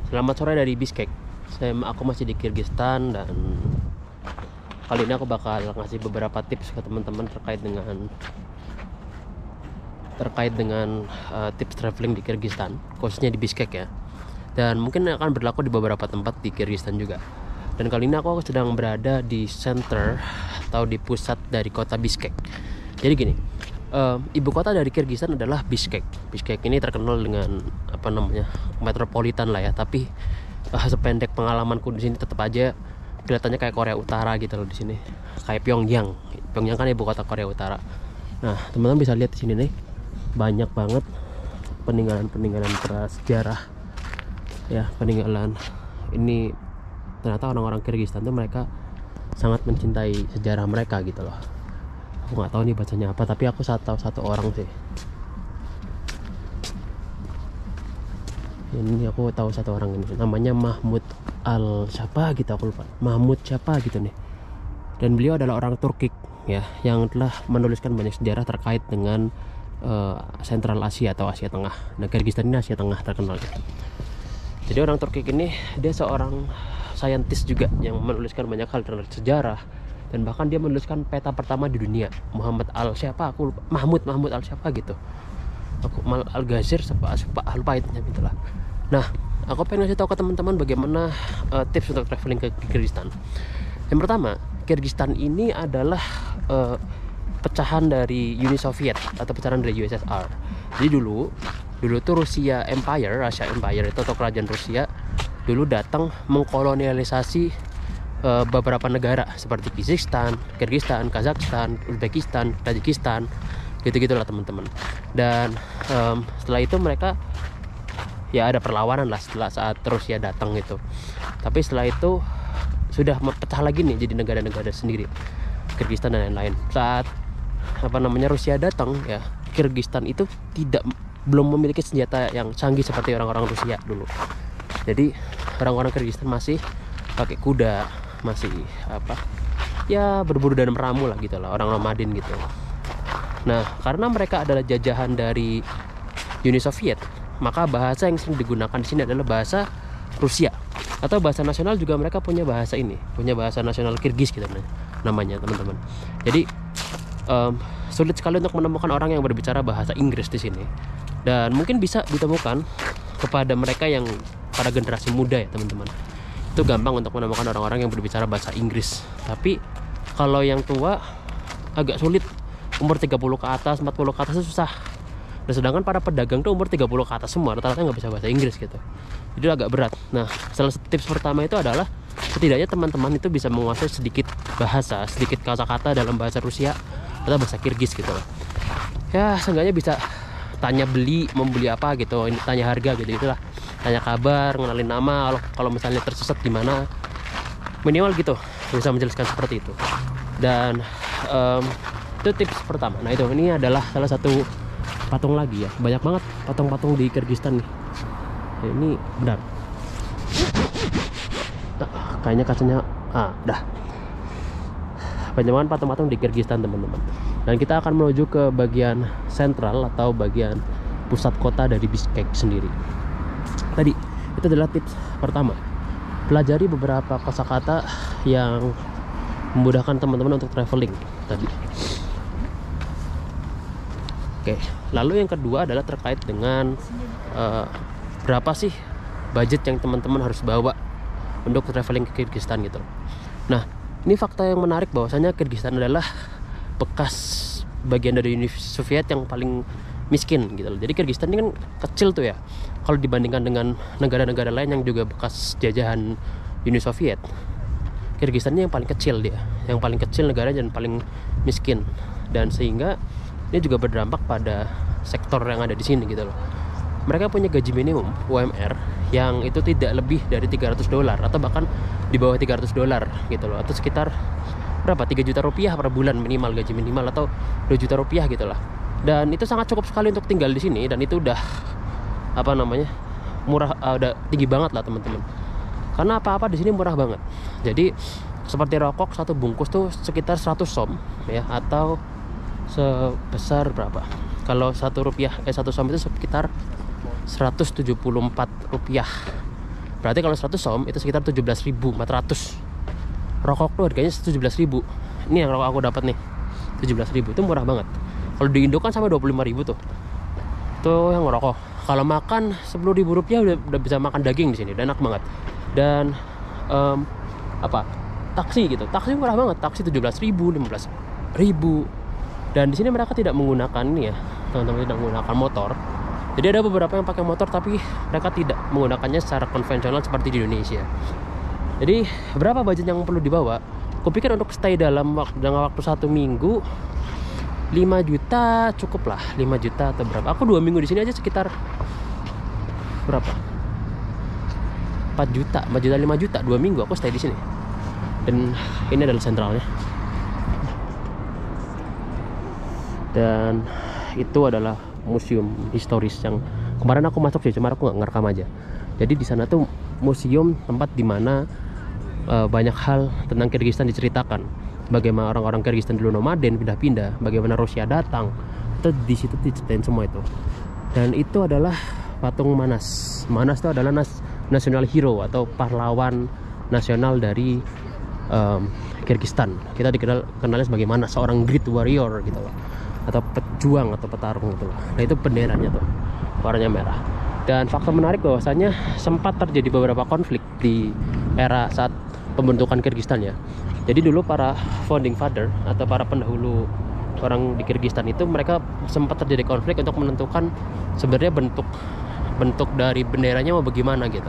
Selamat sore dari Bishkek. Aku masih di Kyrgyzstan, dan kali ini aku bakal ngasih beberapa tips ke teman-teman terkait dengan tips traveling di Kyrgyzstan, khususnya di Bishkek ya. Dan mungkin akan berlaku di beberapa tempat di Kyrgyzstan juga. Dan kali ini aku sedang berada di center atau di pusat dari kota Bishkek. Jadi gini, ibu kota dari Kyrgyzstan adalah Bishkek. Bishkek ini terkenal dengan metropolitan lah ya, tapi sependek pengalamanku di sini tetap aja kelihatannya kayak Korea Utara gitu loh di sini. Kayak Pyongyang. Pyongyang kan ibu kota Korea Utara. Nah, teman-teman bisa lihat di sini nih, banyak banget peninggalan-peninggalan prasejarah. Ya, peninggalan ini ternyata orang-orang Kyrgyzstan tuh mereka sangat mencintai sejarah mereka gitu loh. Aku nggak tahu nih bacanya apa, tapi aku tahu satu orang sih. Ini aku tahu satu orang ini, namanya Mahmud Al siapa gitu, aku lupa. Mahmud siapa gitu nih. Dan beliau adalah orang Turki ya, yang telah menuliskan banyak sejarah terkait dengan Sentral Asia atau Asia Tengah. Nah, Kyrgyzstan ini Asia Tengah terkenal gitu. Jadi orang Turki ini dia seorang saintis juga yang menuliskan banyak hal tentang sejarah, dan bahkan dia menuliskan peta pertama di dunia. Muhammad Al siapa aku lupa, Mahmud Al siapa gitu, aku Al Ghazir lupa itulah. Nah, aku pengen ngasih tahu ke teman-teman bagaimana tips untuk traveling ke Kyrgyzstan. Yang pertama, Kyrgyzstan ini adalah pecahan dari Uni Soviet atau pecahan dari USSR. Jadi dulu tuh Russia Empire itu atau kerajaan Rusia dulu datang mengkolonialisasi beberapa negara seperti Kyrgyzstan, Kazakhstan, Uzbekistan, Tajikistan, gitu-gitulah teman-teman. Dan setelah itu mereka ya ada perlawanan lah setelah saat Rusia datang itu. Tapi setelah itu sudah pecah lagi nih jadi negara-negara sendiri, Kyrgyzstan dan lain-lain. Saat Rusia datang ya, Kyrgyzstan itu belum memiliki senjata yang canggih seperti orang-orang Rusia dulu. Jadi orang-orang Kyrgyzstan masih pakai kuda, masih berburu dan meramu lah gitu lah, orang nomaden gitu. Nah, karena mereka adalah jajahan dari Uni Soviet, maka bahasa yang sering digunakan di sini adalah bahasa Rusia, atau bahasa nasional juga mereka punya bahasa nasional Kirgiz gitu namanya teman-teman. Jadi sulit sekali untuk menemukan orang yang berbicara bahasa Inggris di sini, dan mungkin bisa ditemukan kepada mereka yang pada generasi muda ya teman-teman. Itu gampang untuk menemukan orang-orang yang berbicara bahasa Inggris. Tapi kalau yang tua agak sulit, umur 30 ke atas, 40 ke atas itu susah. Dan sedangkan para pedagang tuh umur 30 ke atas semua, rata-rata nggak bisa bahasa Inggris gitu. Jadi agak berat. Nah, salah satu tips pertama itu adalah setidaknya teman-teman itu bisa menguasai sedikit kata-kata dalam bahasa Rusia atau bahasa Kirgiz gitu loh. Ya, seenggaknya bisa tanya membeli apa gitu, ini tanya harga gitu-gitulah. Tanya kabar, ngenalin nama, kalau misalnya tersesat di mana. Minimal gitu, bisa menjelaskan seperti itu. Dan itu tips pertama. Nah, ini adalah salah satu patung lagi ya. Banyak banget patung-patung di Kyrgyzstan nih. Ya, ini benar. Nah, kayaknya kacanya dah. Banyak banget patung-patung di Kyrgyzstan teman-teman. Dan kita akan menuju ke bagian sentral atau bagian pusat kota dari Bishkek sendiri. Tadi itu adalah tips pertama. Pelajari beberapa kosakata yang memudahkan teman-teman untuk traveling tadi. Oke, lalu yang kedua adalah terkait dengan berapa sih budget yang teman-teman harus bawa untuk traveling ke Kyrgyzstan gitu. Nah, ini fakta yang menarik bahwasanya Kyrgyzstan adalah bekas bagian dari Uni Soviet yang paling miskin gitu loh. Jadi Kyrgyzstan ini kan kecil tuh ya, kalau dibandingkan dengan negara-negara lain yang juga bekas jajahan Uni Soviet. Kyrgyzstan ini yang paling kecil negara dan paling miskin, dan sehingga ini juga berdampak pada sektor yang ada di sini gitu loh. Mereka punya gaji minimum UMR yang itu tidak lebih dari $300 atau bahkan di bawah $300 gitu loh, atau sekitar berapa, 3 juta rupiah per bulan minimal, gaji minimal, atau 2 juta rupiah gitu lah. Dan itu sangat cukup sekali untuk tinggal di sini, dan itu udah murah, udah tinggi banget lah teman-teman. Karena apa-apa di sini murah banget. Jadi seperti rokok satu bungkus tuh sekitar 100 som ya, atau sebesar berapa? Kalau 1 som itu sekitar 174 rupiah Berarti kalau 100 som itu sekitar 17.400. Rokok tuh harganya 17.000. Ini yang rokok aku dapat nih, 17.000. Itu murah banget. Kalau di Indo kan sampai 25.000 tuh. Itu yang rokok. Kalau makan 10.000 rupiah udah bisa makan daging di sini, udah enak banget. Dan taksi gitu, taksi murah banget, taksi 17.000, 15.000. Dan di sini mereka tidak menggunakan ini ya, teman-teman, tidak menggunakan motor. Jadi ada beberapa yang pakai motor, tapi mereka tidak menggunakannya secara konvensional seperti di Indonesia. Jadi berapa budget yang perlu dibawa? Kupikir untuk stay dalam waktu 1 minggu 5 juta cukup lah, 5 juta atau berapa. Aku 2 minggu di sini aja sekitar berapa? 4 juta, 5 juta 2 minggu aku stay di sini. Dan ini adalah sentralnya. Dan itu adalah museum historis yang kemarin aku masuk sih, cuma aku nggak ngerekam aja. Jadi di sana tuh museum, tempat dimana banyak hal tentang Kyrgyzstan diceritakan. Bagaimana orang-orang Kyrgyzstan dulu nomaden, pindah-pindah, bagaimana Rusia datang. Itu di situ diceritain semua itu. Dan itu adalah patung Manas. Manas itu adalah national hero atau pahlawan nasional dari Kyrgyzstan. Kita dikenalnya sebagai Manas, seorang great warrior gitu loh, atau pejuang atau petarung gitu loh. Nah itu benderanya tuh, warnanya merah. Dan fakta menarik bahwasanya sempat terjadi beberapa konflik di era saat pembentukan Kyrgyzstan ya. Jadi dulu para founding father atau para pendahulu orang di Kyrgyzstan itu, mereka sempat terjadi konflik untuk menentukan sebenarnya bentuk dari benderanya mau bagaimana gitu.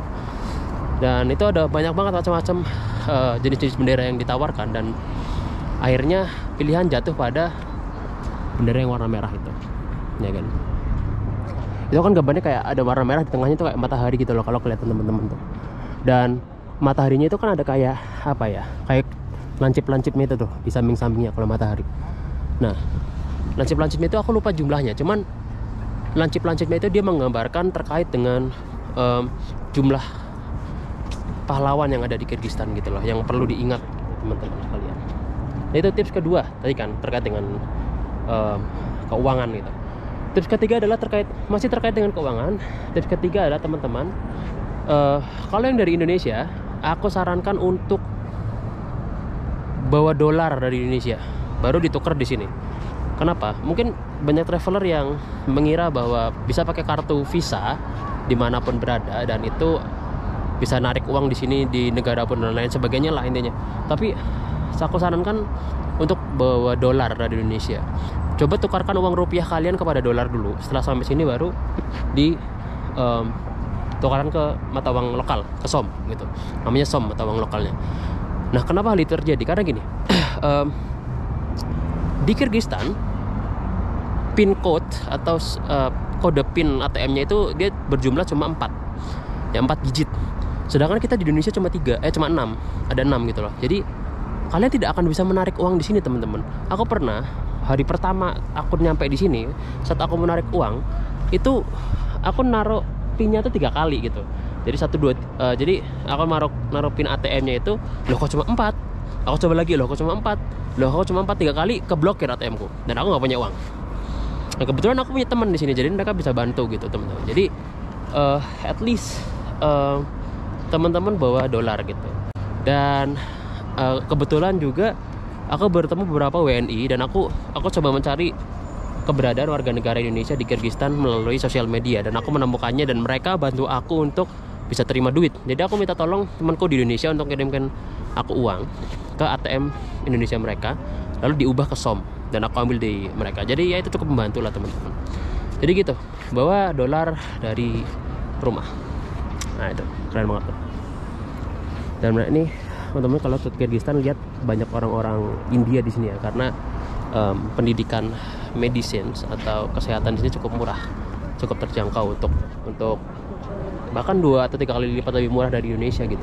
Dan itu ada banyak banget macam-macam jenis-jenis bendera yang ditawarkan, dan akhirnya pilihan jatuh pada bendera yang warna merah itu, ya kan. Itu kan gambarnya kayak ada warna merah di tengahnya, itu kayak matahari gitu loh kalau kelihatan teman-teman tuh. Dan mataharinya itu kan ada kayak apa ya, kayak lancip-lancipnya itu tuh di samping-sampingnya kalau matahari. Nah, lancip-lancipnya itu aku lupa jumlahnya, cuman lancip-lancipnya itu dia menggambarkan terkait dengan jumlah pahlawan yang ada di Kyrgyzstan gitu loh, yang perlu diingat teman-teman sekalian. Nah, itu tips kedua tadi kan terkait dengan keuangan gitu. Tips ketiga adalah masih terkait dengan keuangan. Tips ketiga adalah teman-teman, kalau yang dari Indonesia, aku sarankan untuk bawa dolar dari Indonesia, baru ditukar di sini. Kenapa? Mungkin banyak traveler yang mengira bahwa bisa pakai kartu Visa dimanapun berada, dan itu bisa narik uang di sini, di negara pun dan lain sebagainya lah intinya. Tapi aku sarankan untuk bawa dolar dari Indonesia. Coba tukarkan uang rupiah kalian kepada dolar dulu. Setelah sampai sini baru tukarkan ke mata uang lokal, ke som gitu. Namanya som, mata uang lokalnya. Nah, kenapa hal itu terjadi? Karena gini, di Kyrgyzstan pin code atau kode pin ATM-nya itu dia berjumlah cuma 4. Ya 4 digit. Sedangkan kita di Indonesia cuma 6, ada 6 gitu loh. Jadi kalian tidak akan bisa menarik uang di sini, teman-teman. Aku pernah hari pertama aku nyampe di sini, saat aku menarik uang itu aku naruh pinnya tuh 3 kali gitu. Jadi jadi aku naruh pin ATM-nya itu, loh kok cuma 4. Aku coba lagi, loh kok cuma 4. Loh kok cuma 4, 3 kali keblokir ATM-ku dan aku nggak punya uang. Nah, kebetulan aku punya teman di sini, jadi mereka bisa bantu gitu, teman-teman. Jadi at least teman-teman bawa dolar gitu. Dan kebetulan juga aku bertemu beberapa WNI, dan aku coba mencari keberadaan warga negara Indonesia di Kyrgyzstan melalui sosial media, dan aku menemukannya, dan mereka bantu aku untuk bisa terima duit. Jadi aku minta tolong temanku di Indonesia untuk kirimkan aku uang ke ATM Indonesia mereka, lalu diubah ke som dan aku ambil di mereka. Jadi ya itu cukup membantu lah, teman-teman. Jadi gitu, bawa dolar dari rumah. Nah itu keren banget tuh. Dan ini teman-teman, kalau ke Kyrgyzstan lihat banyak orang-orang India di sini ya, karena pendidikan medicine atau kesehatan di sini cukup murah, cukup terjangkau untuk bahkan 2 atau 3 kali lipat lebih murah dari Indonesia gitu.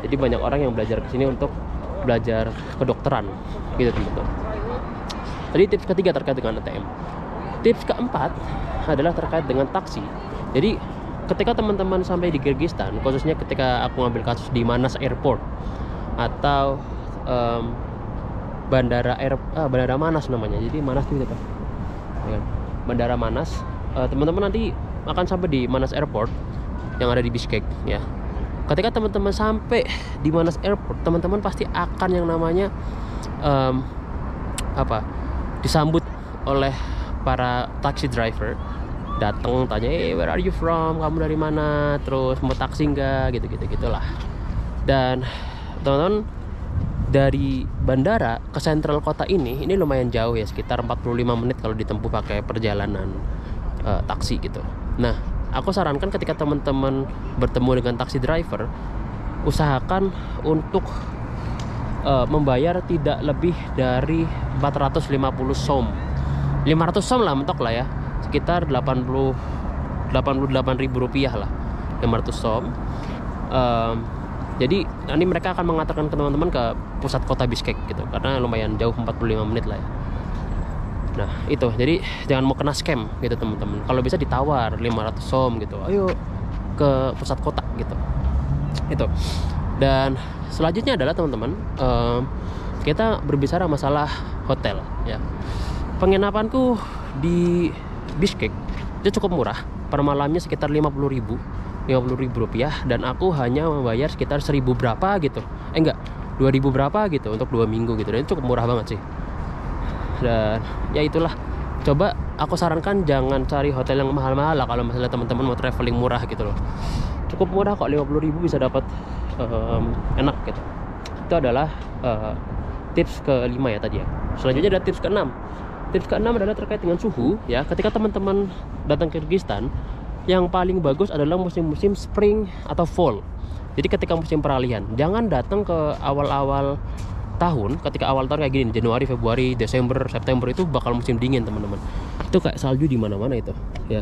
Jadi banyak orang yang belajar ke sini untuk belajar kedokteran gitu, teman-teman. Tadi tips ketiga terkait dengan ATM. Tips keempat adalah terkait dengan taksi. Jadi ketika teman-teman sampai di Kyrgyzstan, khususnya ketika aku ngambil kasus di Manas Airport atau Bandara Manas namanya. Jadi Manas itu apa? Ya, Bandara Manas. Teman-teman nanti akan sampai di Manas Airport yang ada di Bishkek ya. ketika teman-teman sampai di Manas Airport, teman-teman pasti akan yang namanya disambut oleh para taxi driver, datang tanya, where are you from, kamu dari mana, terus mau taksi nggak, gitulah. Dan teman-teman, dari bandara ke sentral kota ini lumayan jauh ya, sekitar 45 menit kalau ditempuh pakai perjalanan taksi gitu. Nah, aku sarankan ketika teman-teman bertemu dengan taxi driver, usahakan untuk membayar tidak lebih dari 450 som, 500 som lah mentok lah ya, sekitar 88.000 rupiah lah, 500 som. Jadi nanti mereka akan mengantarkan ke teman-teman ke pusat kota Bishkek gitu, karena lumayan jauh, 45 menit lah ya. Nah itu, jadi jangan mau kena scam gitu teman-teman. Kalau bisa ditawar 500 som gitu, ayo ke pusat kota gitu. Itu. Dan selanjutnya adalah teman-teman, kita berbicara masalah hotel ya. Penginapanku di Bishkek itu cukup murah, per malamnya sekitar 50.000 rupiah, dan aku hanya membayar sekitar 1.000 berapa gitu, 2.000 berapa gitu untuk 2 minggu gitu, dan itu cukup murah banget sih. Dan ya itulah, coba aku sarankan jangan cari hotel yang mahal-mahal lah kalau misalnya teman-teman mau traveling murah gitu loh. Cukup murah kok, 50.000 bisa dapat enak gitu. Itu adalah tips ke-5 ya tadi ya. Selanjutnya ada tips ke-6. Tips ke-6 adalah terkait dengan suhu ya. Ketika teman-teman datang ke Kyrgyzstan, yang paling bagus adalah musim-musim spring atau fall. Jadi ketika musim peralihan, jangan datang ke awal-awal tahun. Ketika awal tahun kayak gini, Januari, Februari, Desember, September, itu bakal musim dingin teman-teman. Itu kayak salju di mana-mana itu ya.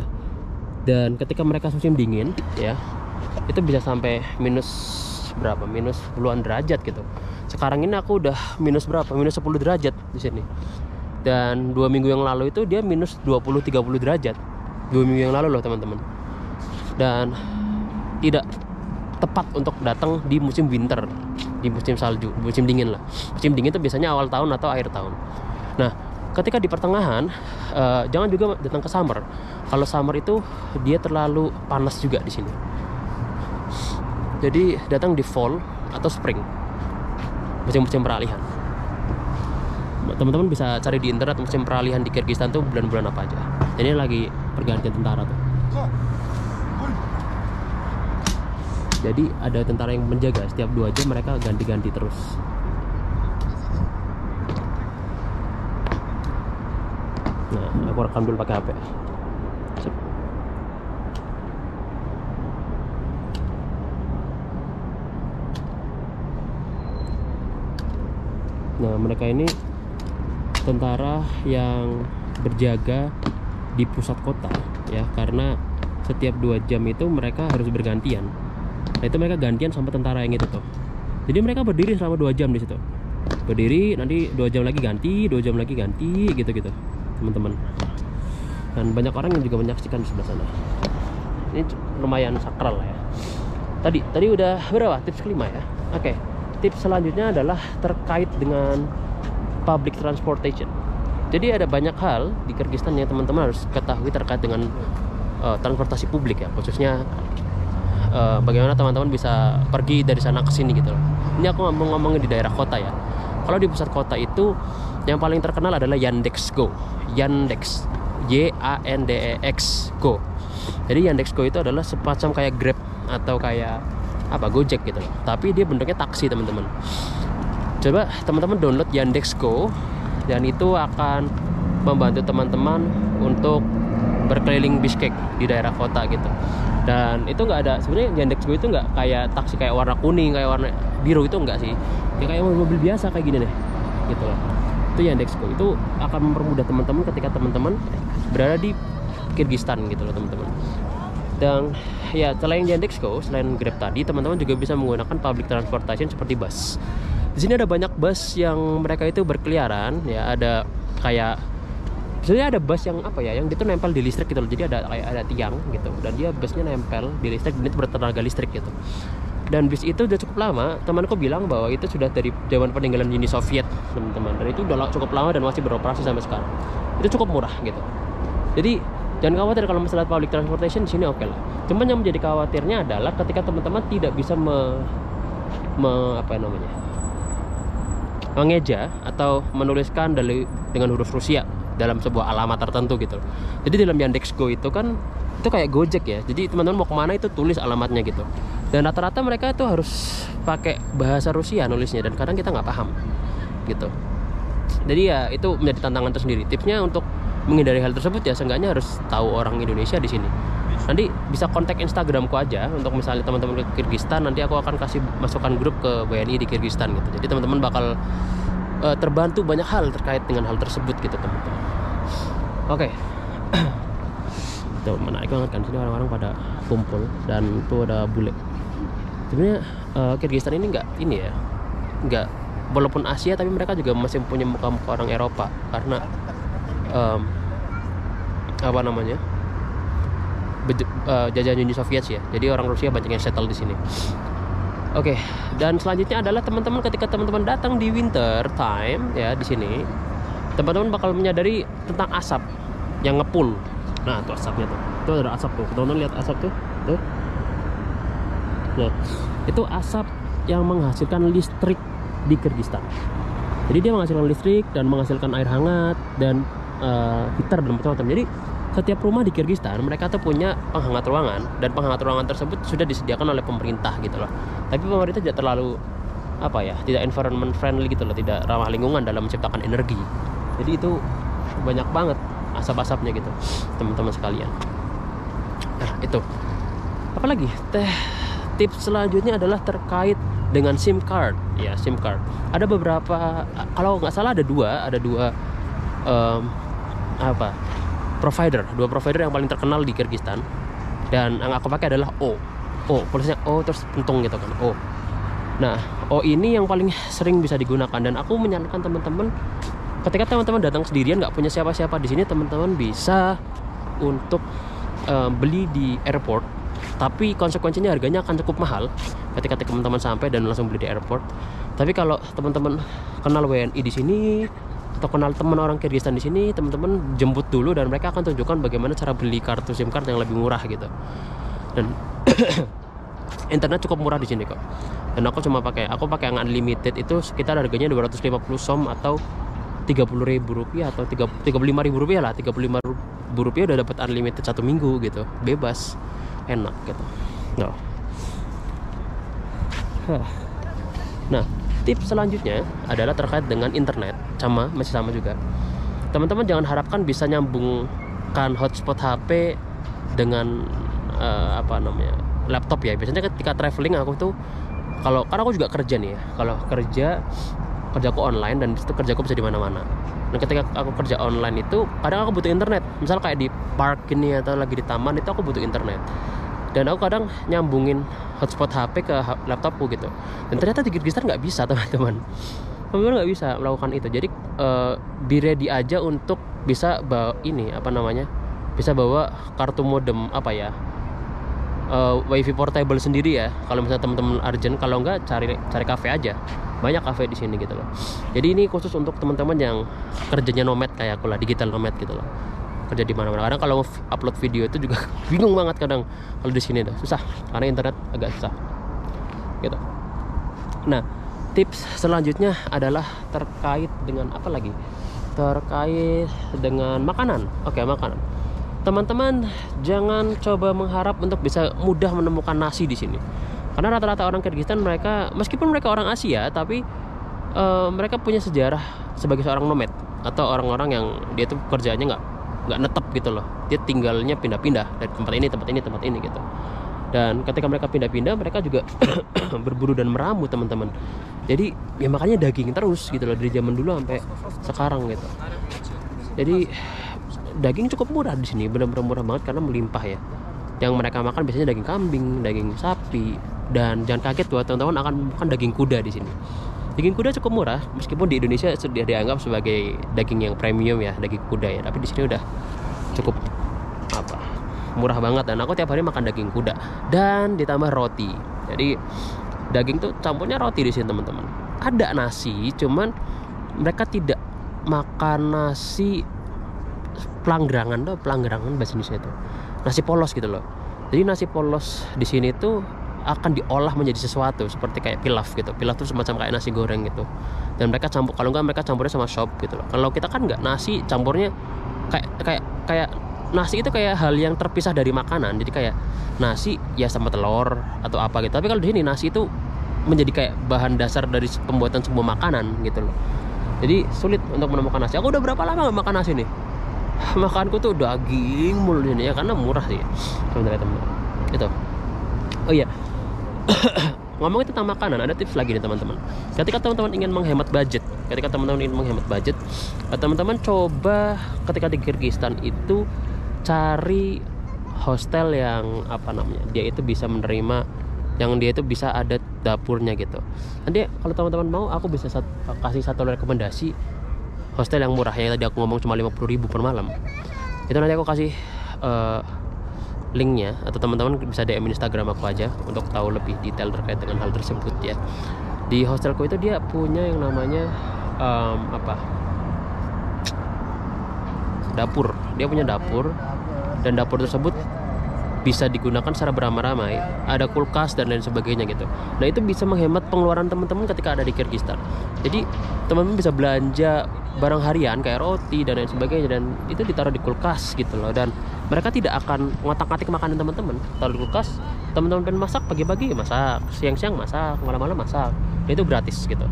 Dan ketika mereka musim dingin ya, itu bisa sampai minus berapa, minus puluhan derajat gitu. Sekarang ini aku udah minus berapa, minus 10 derajat di sini. Dan 2 minggu yang lalu itu dia minus 20-30 derajat, 2 minggu yang lalu loh teman-teman. Dan tidak tepat untuk datang di musim winter, di musim salju, musim dingin lah. Musim dingin itu biasanya awal tahun atau akhir tahun. Nah, ketika di pertengahan, jangan juga datang ke summer. Kalau summer itu dia terlalu panas juga di sini. Jadi datang di fall atau spring, musim-musim peralihan. Teman-teman bisa cari di internet musim peralihan di Kyrgyzstan tuh bulan-bulan apa aja. Ini lagi pergantian tentara tuh. Jadi ada tentara yang menjaga, setiap 2 jam mereka ganti-ganti terus. Nah, aku rekam dulu pakai HP. Nah, mereka ini tentara yang berjaga di pusat kota ya, karena setiap 2 jam itu mereka harus bergantian. Nah, itu mereka gantian sama tentara yang itu tuh. Jadi mereka berdiri selama 2 jam di situ. Berdiri, nanti 2 jam lagi ganti, 2 jam lagi ganti, gitu-gitu, teman-teman. Dan banyak orang yang juga menyaksikan di sebelah sana. Ini lumayan sakral lah ya. Tadi udah berapa? Tips kelima ya. Oke. Tips selanjutnya adalah terkait dengan public transportation. Jadi ada banyak hal di Kyrgyzstan yang teman-teman harus ketahui terkait dengan transportasi publik ya, khususnya bagaimana teman-teman bisa pergi dari sana ke sini gitu loh. Ini aku ngomongin di daerah kota ya. Kalau di pusat kota itu yang paling terkenal adalah Yandex Go. Yandex, YANDEX Go. Jadi Yandex Go itu adalah semacam kayak Grab atau kayak Gojek gitu loh. Tapi dia bentuknya taksi teman-teman. Coba teman-teman download Yandex Go, dan itu akan membantu teman-teman untuk berkeliling Bishkek di daerah kota gitu. Dan itu nggak ada, sebenarnya Yandex Go itu nggak kayak taksi kayak warna kuning, kayak warna biru, itu nggak sih. Ya kayak mobil biasa kayak gini deh gitu loh. Itu Yandex Go, itu akan mempermudah teman-teman ketika teman-teman berada di Kyrgyzstan gitu loh teman-teman. Dan ya selain Yandex Go, selain Grab tadi, teman-teman juga bisa menggunakan public transportation seperti bus. Di sini ada banyak bus yang mereka itu berkeliaran ya. Ada kayak sebenarnya ada bus yang yang itu nempel di listrik gitu loh. Jadi ada tiang gitu, dan dia busnya nempel di listrik, dan itu bertenaga listrik gitu. Dan bis itu udah cukup lama. Temanku bilang bahwa itu sudah dari zaman peninggalan Uni Soviet teman-teman, dan itu udah cukup lama dan masih beroperasi sampai sekarang. Itu cukup murah gitu. Jadi Jangan khawatir kalau masalah public transportation di sini oke lah. Cuman yang menjadi khawatirnya adalah ketika teman-teman tidak bisa mengeja atau menuliskan dengan huruf Rusia dalam sebuah alamat tertentu gitu. Jadi dalam Yandex.Go itu kan itu kayak Gojek ya. Jadi teman-teman mau kemana itu tulis alamatnya gitu. Dan rata-rata mereka itu harus pakai bahasa Rusia nulisnya dan kadang kita nggak paham gitu. Jadi ya itu menjadi tantangan tersendiri. Tipsnya untuk menghindari hal tersebut ya seenggaknya harus tahu orang Indonesia di sini. Nanti bisa kontak Instagramku aja untuk misalnya teman-teman ke Kyrgyzstan, nanti aku akan kasih masukan grup ke WNI di Kyrgyzstan gitu. Jadi teman-teman bakal terbantu banyak hal terkait dengan hal tersebut gitu teman-teman. Oke. Tuh menarik banget kan, sini orang-orang pada kumpul dan tuh ada bule. Sebenarnya Kyrgyzstan ini nggak walaupun Asia tapi mereka juga masih punya muka-muka orang Eropa karena jajahan Uni Soviet ya. Jadi orang Rusia banyak yang settle di sini. Oke, dan selanjutnya adalah teman-teman ketika teman-teman datang di winter time ya di sini, teman-teman bakal menyadari tentang asap yang ngepul. Nah, tuh asapnya tuh. Tuh ada asap tuh. Teman-teman lihat asap tuh. Tuh. Nah, itu asap yang menghasilkan listrik di Kyrgyzstan. Jadi dia menghasilkan listrik dan menghasilkan air hangat dan heater dan macam-macam. Jadi setiap rumah di Kyrgyzstan mereka tuh punya penghangat ruangan dan penghangat ruangan tersebut sudah disediakan oleh pemerintah gitu loh. Tapi pemerintah tidak terlalu tidak environment friendly gitu loh, tidak ramah lingkungan dalam menciptakan energi. Jadi itu banyak banget asap-asapnya gitu teman-teman sekalian. Nah itu apalagi tips selanjutnya adalah terkait dengan SIM card ya. SIM card ada beberapa, kalau nggak salah ada dua dua provider yang paling terkenal di Kyrgyzstan, dan yang aku pakai adalah tulisnya O terus pentung gitu kan, O. Nah O ini yang paling sering bisa digunakan, dan aku menyarankan teman-teman ketika teman-teman datang sendirian nggak punya siapa-siapa di sini, teman-teman bisa untuk beli di airport, tapi konsekuensinya harganya akan cukup mahal ketika teman-teman sampai dan langsung beli di airport. Tapi kalau teman-teman kenal WNI di sini atau kenal teman orang Kyrgyzstan di sini, teman-teman jemput dulu dan mereka akan tunjukkan bagaimana cara beli kartu SIM card yang lebih murah gitu. Dan internet cukup murah di sini kok. Dan aku pakai yang unlimited, itu sekitar harganya 250 som atau 30.000 rupiah atau 35.000 rupiah lah. 35.000 rupiah udah dapat unlimited 1 minggu gitu, bebas, enak gitu. Nah, tips selanjutnya adalah terkait dengan internet, masih sama juga. Teman-teman jangan harapkan bisa nyambungkan hotspot HP dengan laptop ya. Biasanya ketika traveling aku tuh karena aku juga kerja nih ya. Kalau kerjaku online dan itu kerjaku bisa di mana-mana. Dan ketika aku kerja online itu kadang aku butuh internet. Misal kayak di park ini atau lagi di taman itu aku butuh internet. Dan aku kadang nyambungin hotspot HP ke laptopku gitu. Dan ternyata di Kyrgyzstan nggak bisa teman-teman. Teman-teman nggak bisa melakukan itu. Jadi be ready aja untuk bisa bisa bawa kartu modem wifi portable sendiri ya. Kalau misalnya teman-teman urgent, kalau nggak cari kafe aja. Banyak kafe di sini gitu loh. Jadi ini khusus untuk teman-teman yang kerjanya nomad kayak aku lah, digital nomad gitu loh. Kerja di mana-mana. Kadang kalau upload video itu juga bingung banget kadang kalau di sini susah karena internet agak susah. Gitu. Nah, tips selanjutnya adalah terkait dengan apa lagi? Terkait dengan makanan. Oke, makanan. Teman-teman jangan coba mengharap untuk bisa mudah menemukan nasi di sini. Karena rata-rata orang Kyrgyzstan meskipun mereka orang Asia, tapi mereka punya sejarah sebagai seorang nomad atau orang-orang yang dia tuh kerjanya nggak netep gitu loh. Dia tinggalnya pindah-pindah dari tempat ini gitu. Dan ketika mereka pindah-pindah, mereka juga berburu dan meramu teman-teman. Jadi ya makanya daging terus gitu loh dari zaman dulu sampai sekarang gitu. Jadi daging cukup murah di sini, benar-benar murah banget karena melimpah ya. Yang mereka makan biasanya daging kambing, daging sapi, dan jangan kaget tuh teman-teman akan makan daging kuda di sini. Daging kuda cukup murah, meskipun di Indonesia sudah dianggap sebagai daging yang premium ya, daging kuda ya. Tapi di sini udah cukup murah banget, dan aku tiap hari makan daging kuda dan ditambah roti. Jadi daging tuh campurnya roti di sini teman-teman. Ada nasi, cuman mereka tidak makan nasi pelanggerangan bahasa Indonesia itu nasi polos gitu loh. Jadi nasi polos di sini tuh akan diolah menjadi sesuatu seperti kayak pilaf gitu. Pilaf tuh semacam kayak nasi goreng gitu. Dan mereka campur, kalau enggak mereka campurnya sama sop gitu loh. Kalau kita kan enggak, nasi campurnya kayak nasi itu kayak hal yang terpisah dari makanan. Jadi kayak nasi ya sama telur atau apa gitu. Tapi kalau di sini nasi itu menjadi kayak bahan dasar dari pembuatan sebuah makanan gitu loh. Jadi sulit untuk menemukan nasi. Aku udah berapa lama gak makan nasi nih? Makanku tuh daging mulu ini ya, karena murah sih teman-teman. Gitu. Oh iya. Ngomongin tentang makanan, ada tips lagi nih teman-teman. Ketika teman-teman ingin menghemat budget, teman-teman coba ketika di Kyrgyzstan itu cari hostel yang dia itu bisa menerima, yang dia itu bisa ada dapurnya gitu. Nanti kalau teman-teman mau, aku bisa kasih satu rekomendasi hostel yang murah, yang tadi aku ngomong cuma 50.000 per malam. Itu nanti aku kasih linknya, atau teman-teman bisa DM Instagram aku aja untuk tahu lebih detail terkait dengan hal tersebut ya. Di hostelku itu dia punya yang namanya dapur. Dia punya dapur, dan dapur tersebut bisa digunakan secara beramai-ramai. Ada kulkas dan lain sebagainya gitu. Nah itu bisa menghemat pengeluaran teman-teman ketika ada di Kyrgyzstan. Jadi teman-teman bisa belanja barang harian kayak roti dan lain sebagainya, dan itu ditaruh di kulkas gitu loh. Dan mereka tidak akan ngotak-ngatik makanan teman-teman. Taruh di kulkas, teman-teman pengen masak pagi-pagi masak, siang-siang masak, malam-malam masak. Dan itu gratis gitu.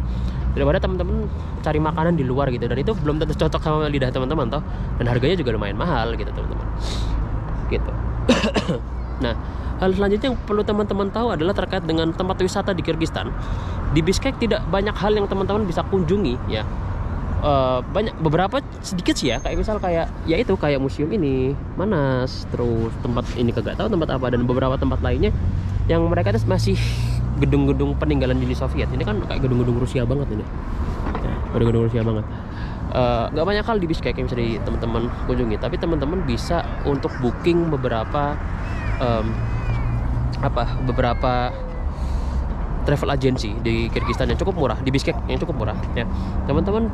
Daripada teman-teman cari makanan di luar gitu, dan itu belum tentu cocok sama lidah teman-teman toh, dan harganya juga lumayan mahal gitu teman-teman. Gitu. Nah, hal selanjutnya yang perlu teman-teman tahu adalah terkait dengan tempat wisata di Kyrgyzstan. Di Bishkek tidak banyak hal yang teman-teman bisa kunjungi ya. Banyak, beberapa sedikit sih ya, kayak misal kayak museum ini, Manas, terus tempat ini kagak tahu tempat apa, dan beberapa tempat lainnya yang mereka itu masih gedung-gedung peninggalan Uni Soviet. Ini kan kayak gedung-gedung Rusia banget ini. Ya, gedung-gedung Rusia banget. Gak banyak hal di Bishkek yang bisa teman-teman kunjungi, tapi teman-teman bisa untuk booking beberapa travel agency di Kyrgyzstan yang cukup murah, di Bishkek yang cukup murah ya. Teman-teman,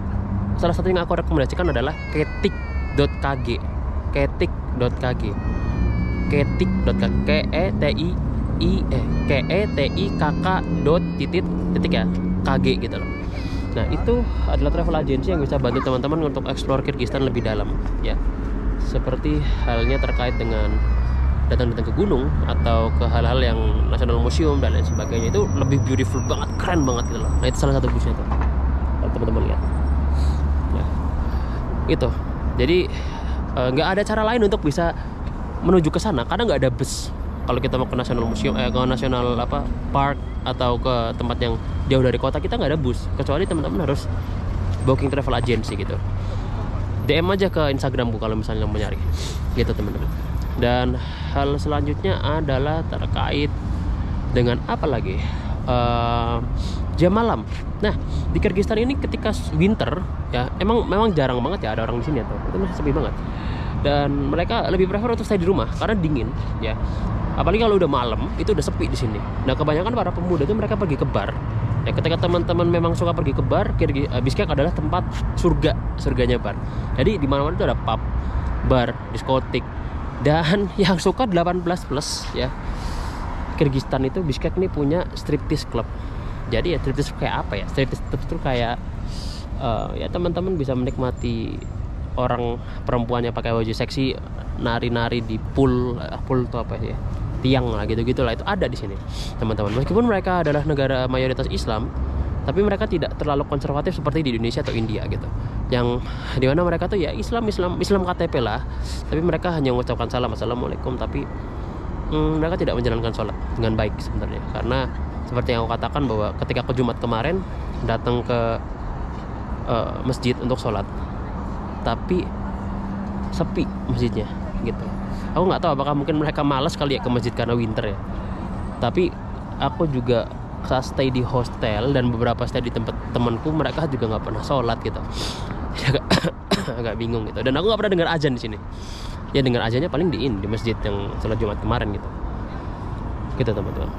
salah satu yang aku rekomendasikan adalah ketik.kg. ketik.kg KG gitu loh. Nah itu adalah travel agency yang bisa bantu teman-teman untuk explore Kyrgyzstan lebih dalam ya, seperti halnya terkait dengan datang ke gunung atau ke hal-hal yang national museum dan lain sebagainya. Itu lebih beautiful banget, keren banget gitu loh. Nah itu salah satu busnya tuh, kalau teman-teman lihat ya. Itu jadi nggak ada cara lain untuk bisa menuju ke sana karena nggak ada bus. Kalau kita mau ke national museum, ke national park atau ke tempat yang jauh dari kota, kita nggak ada bus, kecuali teman-teman harus booking travel agency gitu. DM aja ke Instagramku kalau misalnya mau nyari gitu teman-teman. Dan hal selanjutnya adalah terkait dengan apa lagi, jam malam. Nah di Kyrgyzstan ini ketika winter ya, memang jarang banget ya ada orang di sini atau itu masih sepi banget, dan mereka lebih prefer untuk stay di rumah karena dingin ya. Apalagi kalau udah malam itu udah sepi di sini. Nah kebanyakan para pemuda itu mereka pergi ke bar. Ya, ketika teman-teman memang suka pergi ke bar, Bishkek adalah tempat surganya bar. Jadi di mana-mana itu ada pub, bar, diskotik, dan yang suka 18 plus ya. Kyrgyzstan itu Bishkek ini punya striptease club. Jadi ya striptease kayak apa ya? Striptease itu kayak ya teman-teman bisa menikmati orang perempuannya pakai baju seksi nari-nari di pool itu apa ya? Tiang lah gitu-gitu lah, itu ada di sini teman-teman. Meskipun mereka adalah negara mayoritas Islam, tapi mereka tidak terlalu konservatif seperti di Indonesia atau India gitu, yang dimana mereka tuh ya Islam KTP lah, tapi mereka hanya mengucapkan salam assalamualaikum, tapi mereka tidak menjalankan sholat dengan baik sebenarnya. Karena seperti yang aku katakan bahwa ketika aku Jumat kemarin datang ke masjid untuk sholat, tapi sepi masjidnya gitu. Aku nggak tahu apakah mungkin mereka malas kali ya ke masjid karena winter ya. Tapi aku juga saat stay di hostel dan beberapa stay di tempat temanku, mereka juga nggak pernah sholat gitu. Agak bingung gitu. Dan aku nggak pernah dengar azan di sini. Ya dengar azannya paling di masjid yang sholat Jumat kemarin gitu. Gitu teman-teman.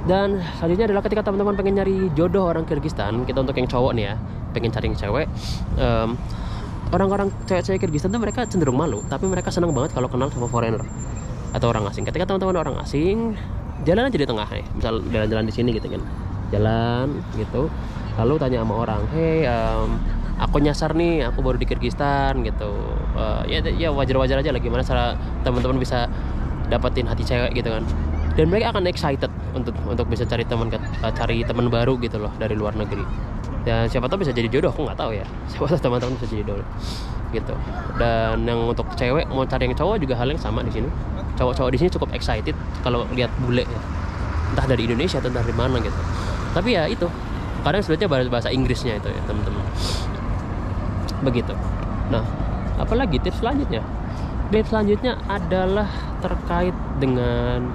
Dan selanjutnya adalah ketika teman-teman pengen nyari jodoh orang Kyrgyzstan, kita untuk yang cowok nih ya, pengen cari yang cewek, orang-orang cewek-cewek Kyrgyzstan tuh mereka cenderung malu, tapi mereka senang banget kalau kenal sama foreigner atau orang asing. Ketika teman-teman orang asing jalan aja di tengah nih, misal jalan-jalan di sini gitu kan, jalan gitu, lalu tanya sama orang, hey, aku nyasar nih, aku baru di Kyrgyzstan gitu. Ya wajar-wajar aja lah, gimana cara teman-teman bisa dapetin hati cewek gitu kan. Dan mereka akan excited untuk bisa cari teman baru gitu loh dari luar negeri. Ya siapa tahu bisa jadi jodoh, aku nggak tahu ya. Siapa tahu teman-teman bisa jadi jodoh gitu. Dan yang untuk cewek mau cari yang cowok juga hal yang sama di sini. Cowok-cowok di sini cukup excited kalau lihat bule ya. Entah dari Indonesia atau dari mana gitu. Tapi ya itu, kadang sebetulnya bahasa Inggrisnya itu ya teman-teman. Begitu. Nah, apalagi tips selanjutnya? Tips selanjutnya adalah terkait dengan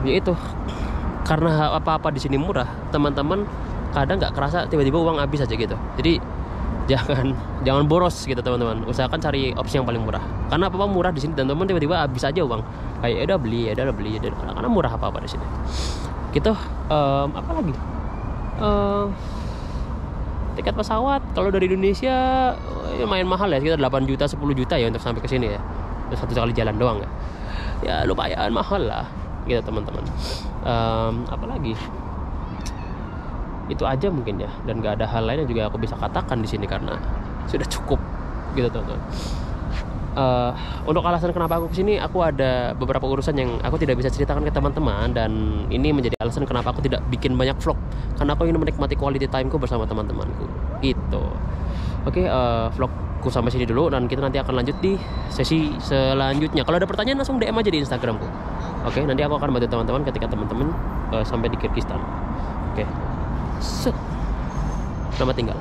yaitu karena apa-apa di sini murah, teman-teman kadang nggak kerasa tiba-tiba uang habis aja gitu. Jadi jangan boros gitu teman-teman. Usahakan cari opsi yang paling murah. Karena apa-apa murah di sini dan teman tiba-tiba habis aja uang. Kayak udah beli, karena murah apa-apa di sini. Gitu. Apa lagi? Tiket pesawat kalau dari Indonesia lumayan mahal ya, sekitar 8 juta 10 juta ya untuk sampai ke sini ya. Terus satu kali jalan doang ya. Ya lumayan mahal lah gitu teman-teman. Apa lagi? Itu aja mungkin ya, dan gak ada hal lain yang juga aku bisa katakan di sini karena sudah cukup gitu teman-teman. Untuk alasan kenapa aku kesini, aku ada beberapa urusan yang aku tidak bisa ceritakan ke teman-teman, dan ini menjadi alasan kenapa aku tidak bikin banyak vlog, karena aku ingin menikmati quality timeku bersama teman-temanku gitu. Oke, vlogku sampai sini dulu, dan kita nanti akan lanjut di sesi selanjutnya. Kalau ada pertanyaan langsung DM aja di Instagramku. Oke, nanti aku akan bantu teman-teman ketika teman-teman sampai di Kyrgyzstan. Oke. Selamat tinggal.